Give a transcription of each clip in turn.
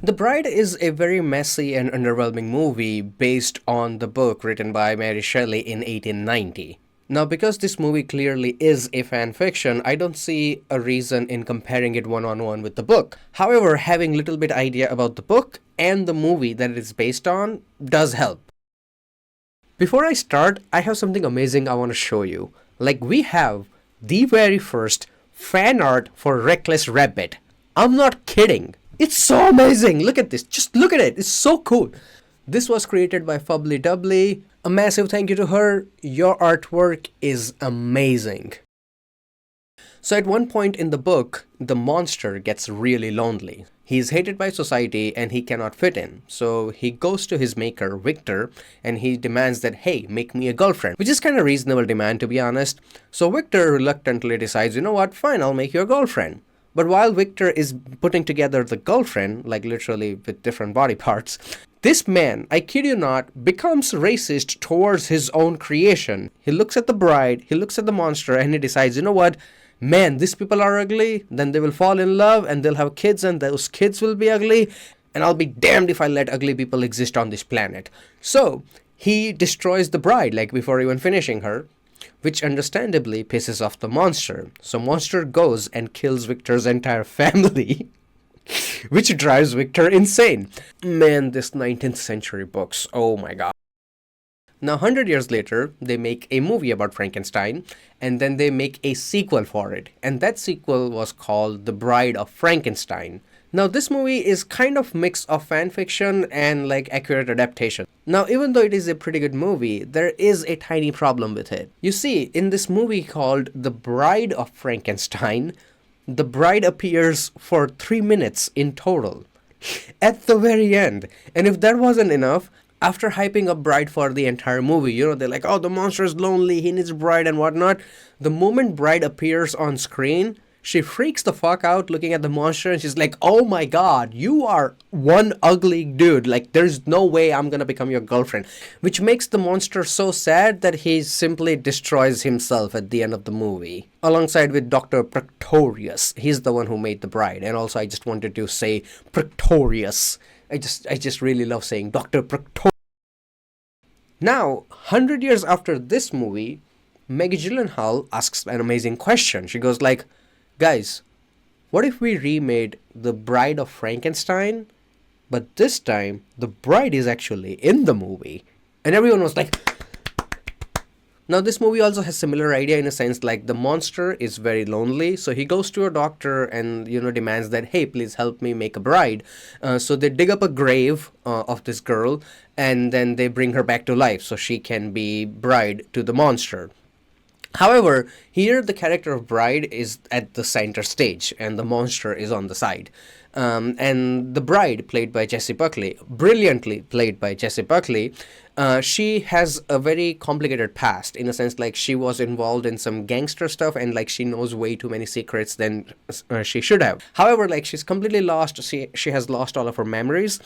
The Bride is a very messy and underwhelming movie based on the book written by Mary Shelley in 1890. Now, because this movie clearly is a fan fiction, I don't see a reason in comparing it one-on-one with the book. However, having little bit idea about the book and the movie that it is based on does help. Before I start, I have something amazing I want to show you. Like, we have the very first fan art for Reckless Rabbit. I'm not kidding. It's so amazing. Look at this. Just look at it. It's so cool. This was created by Fubbly Dubbly. A massive thank you to her. Your artwork is amazing. So at one point in the book, the monster gets really lonely. He's hated by society and he cannot fit in. So he goes to his maker, Victor, and he demands that, hey, make me a girlfriend. Which is kind of reasonable demand, to be honest. So Victor reluctantly decides, you know what, fine, I'll make you a girlfriend. But while Victor is putting together the girlfriend, like literally with different body parts, this man, I kid you not, becomes racist towards his own creation. He looks at the bride, he looks at the monster, and he decides, you know what, man, these people are ugly, then they will fall in love and they'll have kids and those kids will be ugly, and I'll be damned if I let ugly people exist on this planet. So he destroys the bride, like before even finishing her, which understandably pisses off the monster. So monster goes and kills Victor's entire family, which drives Victor insane. Man, this 19th century books, oh my god. Now, 100 years later, they make a movie about Frankenstein, and then they make a sequel for it. And that sequel was called The Bride of Frankenstein. Now, this movie is kind of mix of fan fiction and like accurate adaptation. Now, even though it is a pretty good movie, there is a tiny problem with it. You see, in this movie called The Bride of Frankenstein, the bride appears for 3 minutes in total. At the very end. And if that wasn't enough, after hyping up Bride for the entire movie, you know, they're like, oh, the monster is lonely, he needs Bride and whatnot. The moment Bride appears on screen, she freaks the fuck out looking at the monster and she's like, oh my god, you are one ugly dude. Like, there's no way I'm gonna become your girlfriend. Which makes the monster so sad that he simply destroys himself at the end of the movie. Alongside with Dr. Pretorius. He's the one who made the bride. And also, I just wanted to say Pretorius. I just really love saying Dr. Pretorius. Now, 100 years after this movie, Maggie Gyllenhaal asks an amazing question. She goes like, guys, what if we remade The Bride of Frankenstein, but this time the bride is actually in the movie? And everyone was like... Now, this movie also has similar idea in a sense, like the monster is very lonely, so he goes to a doctor and, you know, demands that, hey, please help me make a bride. So they dig up a grave of this girl, and then they bring her back to life so she can be bride to the monster. However, here the character of bride is at the center stage, and the monster is on the side. And the bride, played by Jessie Buckley, brilliantly played by Jessie Buckley, she has a very complicated past, in a sense, like she was involved in some gangster stuff and like she knows way too many secrets than she should have. However, like she's completely lost, she has lost all of her memories.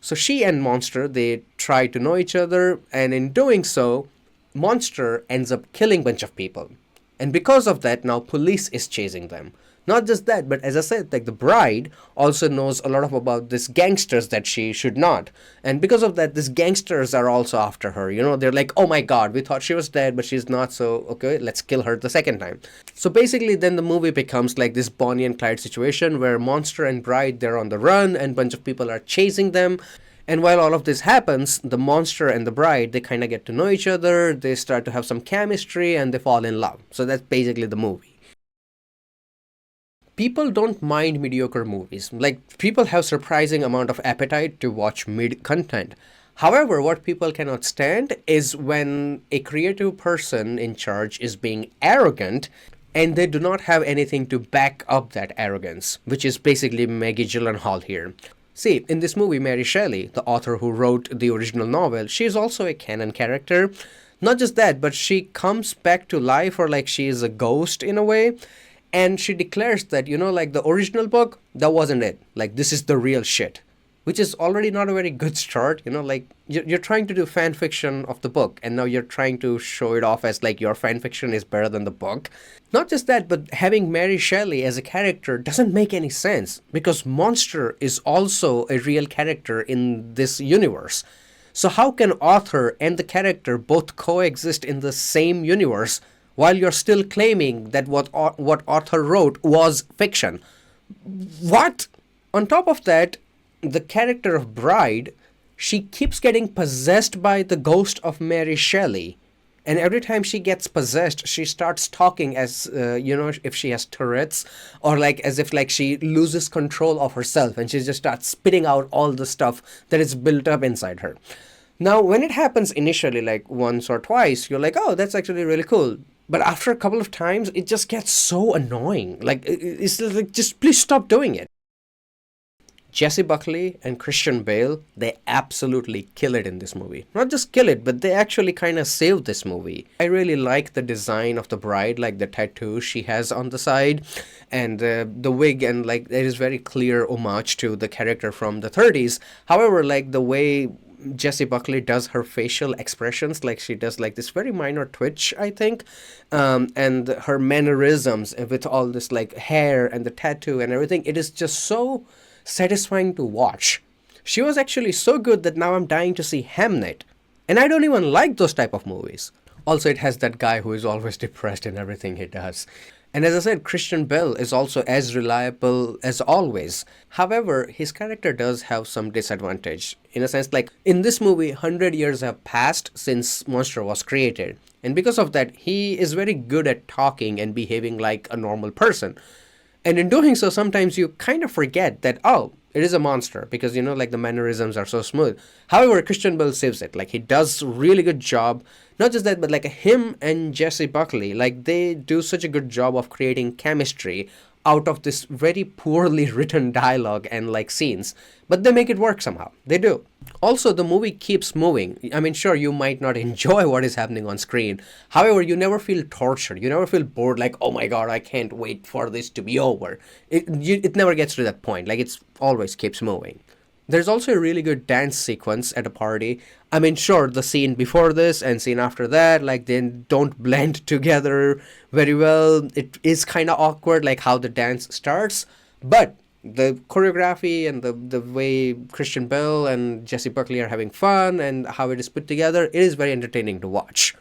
So she and Monster, they try to know each other, and in doing so, Monster ends up killing a bunch of people. And because of that, now police is chasing them. Not just that, but as I said, like the bride also knows a lot about these gangsters that she should not. And because of that, these gangsters are also after her. You know, they're like, oh my god, we thought she was dead, but she's not, so okay, let's kill her the second time. So basically, then the movie becomes like this Bonnie and Clyde situation where Monster and bride, they're on the run and a bunch of people are chasing them. And while all of this happens, the monster and the bride, they kind of get to know each other, they start to have some chemistry, and they fall in love. So that's basically the movie. People don't mind mediocre movies. Like, people have surprising amount of appetite to watch mid content. However, what people cannot stand is when a creative person in charge is being arrogant and they do not have anything to back up that arrogance, which is basically Maggie Gyllenhaal here. See, in this movie, Mary Shelley, the author who wrote the original novel, she is also a canon character. Not just that, but she comes back to life, or like she is a ghost in a way. And she declares that, you know, like the original book, that wasn't it. Like, this is the real shit. which is already not a very good start. Like you're trying to do fan fiction of the book, and now you're trying to show it off as like your fan fiction is better than the book. Not just that, but having Mary Shelley as a character doesn't make any sense because Monster is also a real character in this universe. So how can author and the character both coexist in the same universe while you're still claiming that what author wrote was fiction? What? On top of that, the character of Bride, she keeps getting possessed by the ghost of Mary Shelley. And every time she gets possessed, she starts talking as, if she has Tourette's, or like as if like she loses control of herself and she just starts spitting out all the stuff that is built up inside her. Now, when it happens initially, like once or twice, you're like, oh, that's actually really cool. But after a couple of times, it just gets so annoying. Like, it's like, just please stop doing it. Jessie Buckley and Christian Bale, they absolutely kill it in this movie. Not just kill it, but they actually kind of save this movie. I really like the design of the bride, like the tattoo she has on the side, and the wig, and like there is very clear homage to the character from the 30s. However, like the way Jessie Buckley does her facial expressions, like she does like this very minor twitch, I think, and her mannerisms with all this like hair and the tattoo and everything, it is just so satisfying to watch. She was actually so good that now I'm dying to see Hamnet. And I don't even like those type of movies. Also, it has that guy who is always depressed in everything he does. And as I said, Christian Bale is also as reliable as always. However, his character does have some disadvantage. In a sense, like in this movie, 100 years have passed since Monster was created. And because of that, he is very good at talking and behaving like a normal person. And in doing so, sometimes you kind of forget that, oh, it is a monster because, like the mannerisms are so smooth. However, Christian Bale saves it. Like he does really good job. Not just that, but like him and Jessie Buckley, like they do such a good job of creating chemistry out of this very poorly written dialogue and like scenes. But they make it work somehow. They do. Also, the movie keeps moving. I mean, sure, you might not enjoy what is happening on screen. However, you never feel tortured. You never feel bored like, oh my god, I can't wait for this to be over. It never gets to that point. Like, it's always keeps moving. There's also a really good dance sequence at a party. I mean, sure, the scene before this and scene after that, like, they don't blend together very well. It is kind of awkward, like, how the dance starts. But the choreography and the way Christian Bale and Jessie Buckley are having fun and how it is put together, it is very entertaining to watch.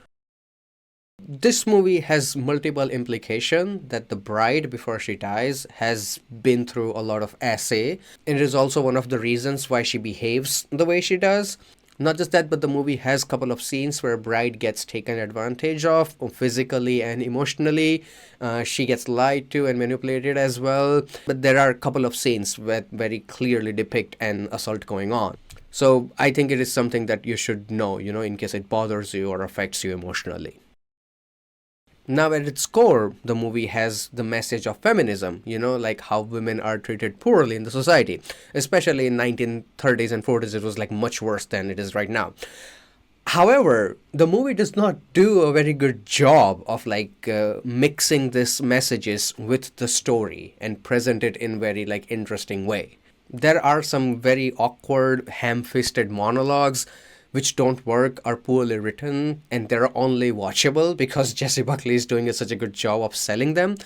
This movie has multiple implications that the bride, before she dies, has been through a lot of essay. And it is also one of the reasons why she behaves the way she does. Not just that, but the movie has a couple of scenes where bride gets taken advantage of physically and emotionally. She gets lied to and manipulated as well. But there are a couple of scenes that very clearly depict an assault going on. So I think it is something that you should know, in case it bothers you or affects you emotionally. Now, at its core, the movie has the message of feminism, like how women are treated poorly in the society. Especially in 1930s and 40s, it was like much worse than it is right now. However, the movie does not do a very good job of like mixing these messages with the story and present it in very like interesting way. There are some very awkward, ham-fisted monologues which don't work, are poorly written, and they're only watchable because Jessie Buckley is doing such a good job of selling them.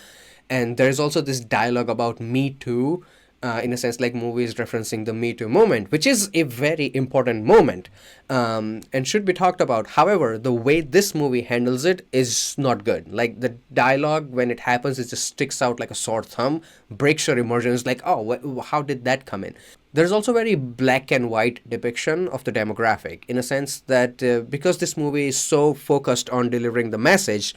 And there's also this dialogue about Me Too, in a sense like movies referencing the Me Too movement, which is a very important moment and should be talked about. However, the way this movie handles it is not good. Like the dialogue, when it happens, it just sticks out like a sore thumb, breaks your immersion. It's like, oh, how did that come in? There's also very black and white depiction of the demographic, in a sense that because this movie is so focused on delivering the message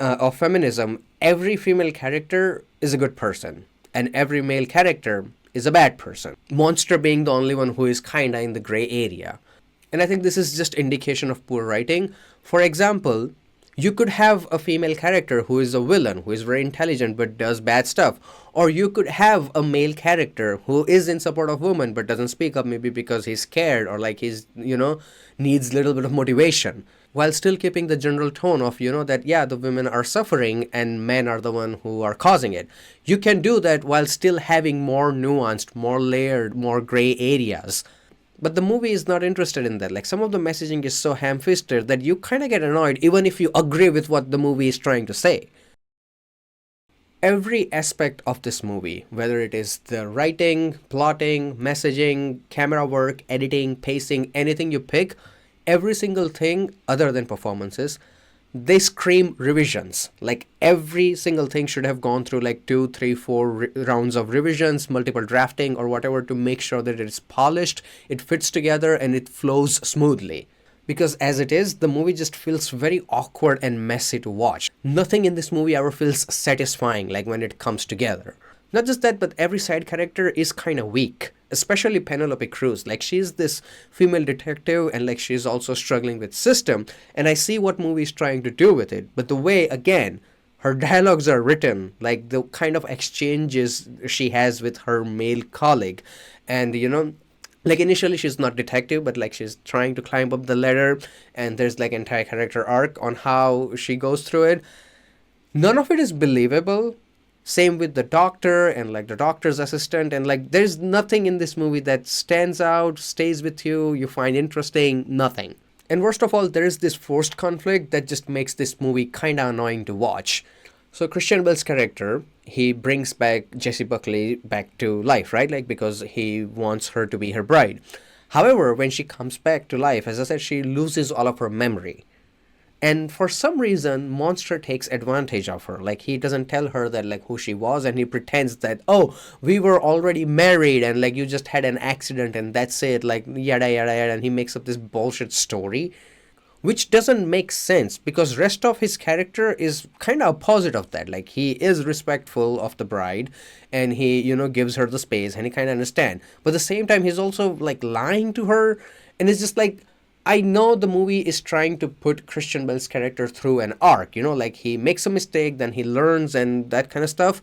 of feminism, every female character is a good person and every male character is a bad person. Monster being the only one who is kinda in the gray area. And I think this is just indication of poor writing. For example, you could have a female character who is a villain, who is very intelligent but does bad stuff. Or you could have a male character who is in support of women but doesn't speak up, maybe because he's scared or like he's, needs a little bit of motivation. while still keeping the general tone of, that, yeah, the women are suffering and men are the one who are causing it. You can do that while still having more nuanced, more layered, more gray areas. But the movie is not interested in that. Like, some of the messaging is so ham-fisted that you kind of get annoyed even if you agree with what the movie is trying to say. Every aspect of this movie, whether it is the writing, plotting, messaging, camera work, editing, pacing, anything you pick, every single thing other than performances, they scream revisions. Like, every single thing should have gone through like 2, 3, 4 rounds of revisions, multiple drafting or whatever, to make sure that it is polished, it fits together, and it flows smoothly. Because as it is, the movie just feels very awkward and messy to watch. Nothing in this movie ever feels satisfying, like when it comes together. Not just that, but every side character is kind of weak. Especially Penelope Cruz. Like, she's this female detective, and like she's also struggling with system. And I see what movie is trying to do with it. But the way, again, her dialogues are written, like the kind of exchanges she has with her male colleague, and like, initially she's not detective, but like she's trying to climb up the ladder, and there's like entire character arc on how she goes through it. None of it is believable. Same with the doctor and like the doctor's assistant, and like there's nothing in this movie that stands out, stays with you, you find interesting, nothing. And worst of all, there is this forced conflict that just makes this movie kinda annoying to watch. So Christian Bale's character, he brings back Jessie Buckley back to life, right? Like, because he wants her to be her bride. However, when she comes back to life, as I said, she loses all of her memory. And for some reason, Monster takes advantage of her. Like, he doesn't tell her that, like, who she was, and he pretends that, oh, we were already married, and like you just had an accident and that's it, like yada yada yada, and he makes up this bullshit story, which doesn't make sense because rest of his character is kind of opposite of that. Like, he is respectful of the bride, and he gives her the space, and he kind of understand, but at the same time he's also like lying to her. And it's just like, I know the movie is trying to put Christian Bale's character through an arc, like he makes a mistake, then he learns and that kind of stuff,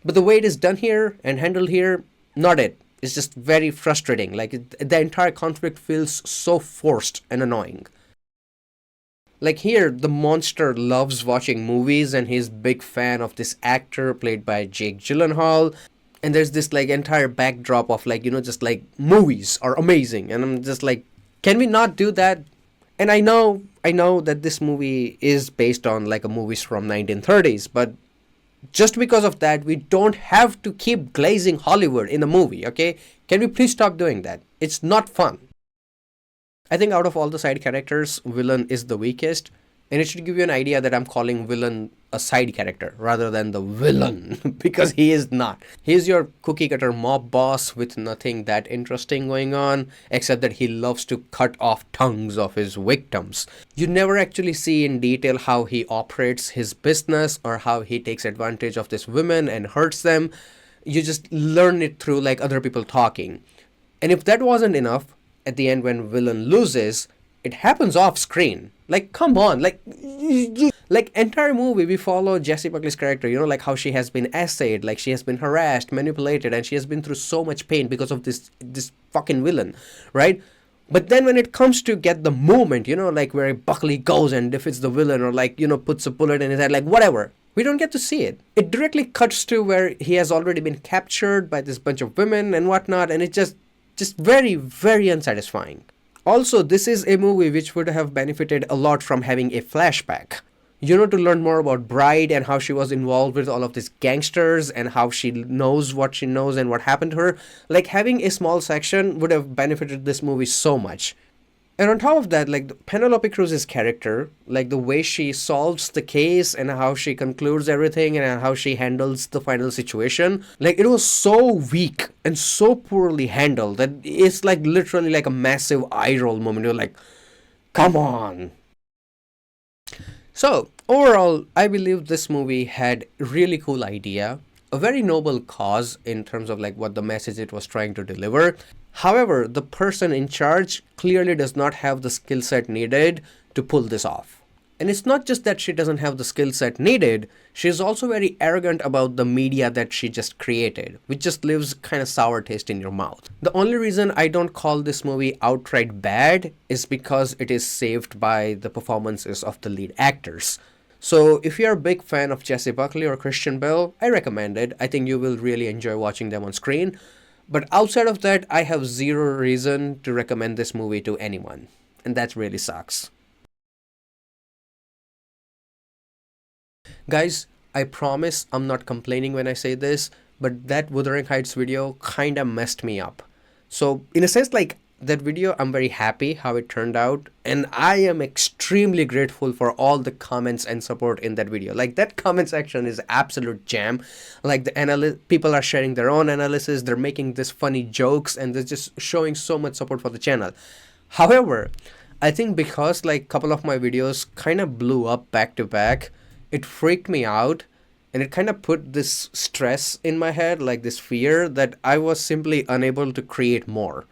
but the way it is done here and handled here, not it. It's just very frustrating. Like, the entire conflict feels so forced and annoying. Like, here, the monster loves watching movies, and he's big fan of this actor played by Jake Gyllenhaal. And there's this like entire backdrop of like, just like movies are amazing. And I'm just like, can we not do that? And I know that this movie is based on like a movies from 1930s, but just because of that, we don't have to keep glazing Hollywood in a movie, okay? Can we please stop doing that? It's not fun. I think out of all the side characters, villain is the weakest. And it should give you an idea that I'm calling villain a side character rather than the villain, because he is not. He's your cookie cutter mob boss with nothing that interesting going on, except that he loves to cut off tongues of his victims. You never actually see in detail how he operates his business or how he takes advantage of these women and hurts them. You just learn it through like other people talking. And if that wasn't enough, at the end when villain loses, it happens off screen. Like, come on, like entire movie we follow Jessie Buckley's character, like how she has been essayed, like she has been harassed, manipulated, and she has been through so much pain because of this fucking villain, right? But then when it comes to get the moment, like where Buckley goes and defeats the villain, or like, puts a bullet in his head, like whatever, we don't get to see it. It directly cuts to where he has already been captured by this bunch of women and whatnot, and it's just very, very unsatisfying. Also, this is a movie which would have benefited a lot from having a flashback. To learn more about Bride and how she was involved with all of these gangsters and how she knows what she knows and what happened to her. Like, having a small section would have benefited this movie so much. And on top of that, like, Penelope Cruz's character, like the way she solves the case and how she concludes everything and how she handles the final situation, like, it was so weak and so poorly handled that it's like literally like a massive eye roll moment. You're like, come on. So, overall, I believe this movie had a really cool idea, a very noble cause in terms of like what the message it was trying to deliver. However, the person in charge clearly does not have the skill set needed to pull this off. And it's not just that she doesn't have the skill set needed, she's also very arrogant about the media that she just created, which just leaves kind of sour taste in your mouth. The only reason I don't call this movie outright bad is because it is saved by the performances of the lead actors. So if you're a big fan of Jessie Buckley or Christian Bale, I recommend it. I think you will really enjoy watching them on screen. But outside of that, I have zero reason to recommend this movie to anyone. And that really sucks. Guys, I promise I'm not complaining when I say this, but that Wuthering Heights video kinda messed me up. So, in a sense, like that video, I'm very happy how it turned out, and I am extremely grateful for all the comments and support in that video. Like, that comment section is absolute jam. Like, people are sharing their own analysis, they're making this funny jokes, and they're just showing so much support for the channel. However, I think because like a couple of my videos kind of blew up back to back, it freaked me out, and it kind of put this stress in my head, like this fear that I was simply unable to create more.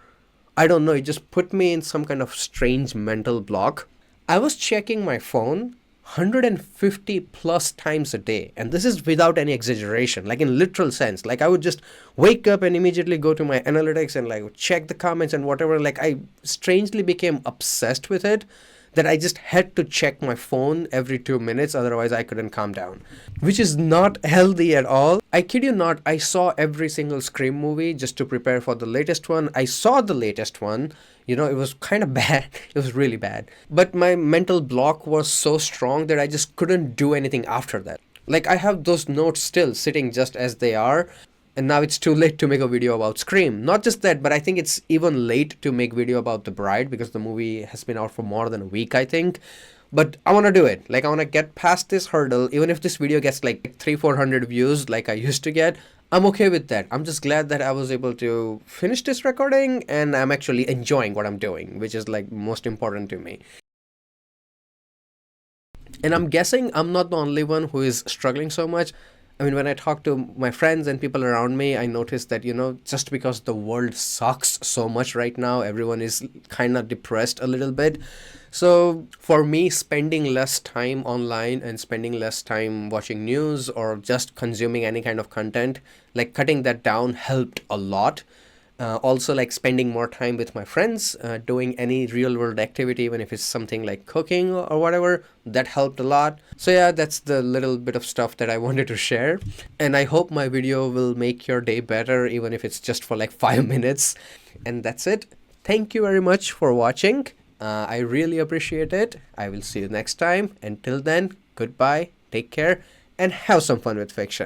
I don't know, it just put me in some kind of strange mental block. I was checking my phone 150 plus times a day, and this is without any exaggeration, like in literal sense. Like I would just wake up and immediately go to my analytics and like check the comments and whatever. Like I strangely became obsessed with it, that I just had to check my phone every 2 minutes, otherwise I couldn't calm down. Which is not healthy at all. I kid you not, I saw every single Scream movie just to prepare for the latest one. I saw the latest one. You know, it was kind of bad. It was really bad. But my mental block was so strong that I just couldn't do anything after that. Like I have those notes still sitting just as they are. And now it's too late to make a video about Scream. Not just that, but I think it's even late to make video about The Bride because the movie has been out for more than a week, I think. But I want to do it. Like I want to get past this hurdle. Even if this video gets like 300-400 views like I used to get, I'm okay with that. I'm just glad that I was able to finish this recording and I'm actually enjoying what I'm doing, which is like most important to me. And I'm guessing I'm not the only one who is struggling so much. I mean, when I talk to my friends and people around me, I notice that, you know, just because the world sucks so much right now, everyone is kind of depressed a little bit. So for me, spending less time online and spending less time watching news or just consuming any kind of content, like cutting that down helped a lot. Also like spending more time with my friends, doing any real world activity, even if it's something like cooking or whatever, that helped a lot. So yeah, that's the little bit of stuff that I wanted to share, and I hope my video will make your day better, even if it's just for like 5 minutes. And that's it. Thank you very much for watching. I really appreciate it. I will see you next time. Until then, goodbye, take care, and have some fun with fiction.